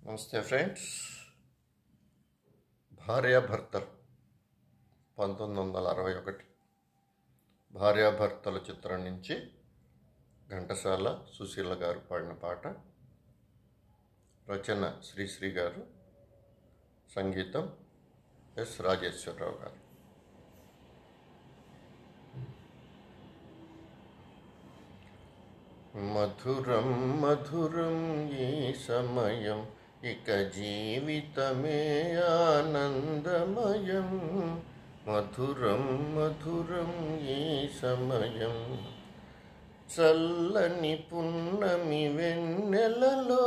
నమస్తే ఫ్రెండ్స్. భార్యాభర్తలు 1961 భార్యాభర్తల చిత్రం నుంచి ఘంటసాల సుశీల గారు పాడిన పాట. రచన శ్రీశ్రీ గారు, సంగీతం ఎస్ రాజేశ్వరరావు గారు. మధురం మధురం ఈ సమయం, ఇక జీవితమే ఆనందమయం. మధురం మధురం ఈ సమయం, చల్లని పున్నమి వెన్నెలలో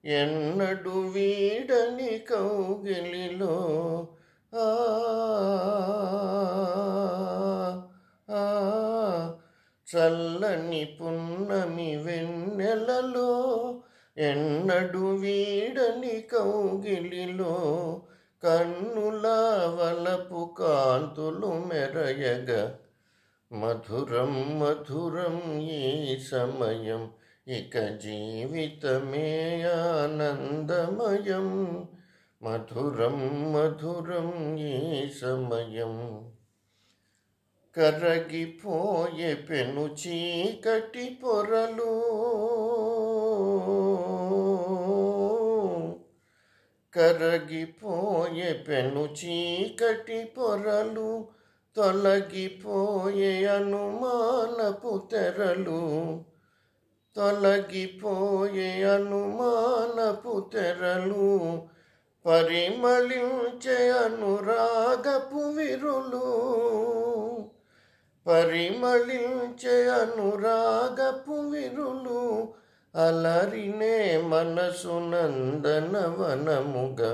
ఎన్నడు వీడని కౌగిలిలో చల్లని పున్నమి వెన్నెలలో ఎన్నడు వీడని కౌగిలిలో కన్నుల వలపు కాంతులు మెరయగా. మధురం మధురం ఈ సమయం, ఇక జీవితమే ఆనందమయం. మధురం మధురం ఈ సమయం, కరగిపోయే పెను చీకటి పొరలు కరగిపోయే పెను చీకటి పొరలు, తొలగిపోయే అనుమానపు తెరలు. తొలగిపోయే అనుమానపు తెరలు, పరిమళించే అనురాగపు విరులు. పరిమళించే అనురాగపు విరులు, అలరినే మనసు నందనవనముగా.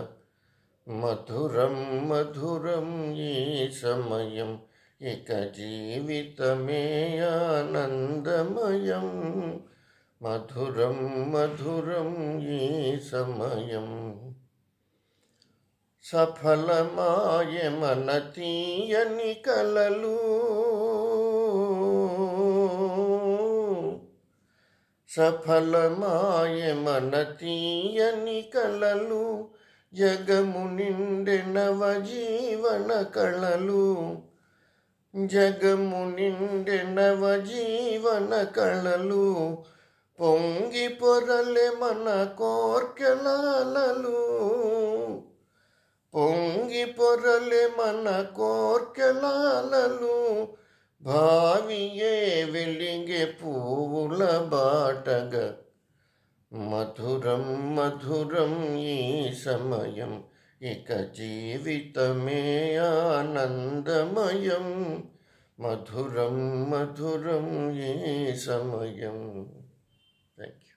మధురం మధురం ఈ సమయం, ఇక జీవితమే ఆనందమయం. మధురం మధురం ఈ సమయం, సఫలమాయె మన తీయని కలలు. సఫలమాయె మన తీయని కలలు, జగము నిండె నవజీవన కళలు. జగము నిండె నవజీవన కళలు, పొంగి పొరలే మన కోర్కెలలు. పొంగి పొరలే మన కోర్కెలలు, భావియే వెలిగే పువ్వుల బాటగా. మధురం మధురం ఈ సమయం, ఇక జీవితమే ఆనందమయం. మధురం మధురం ఈ సమయం. Thank you.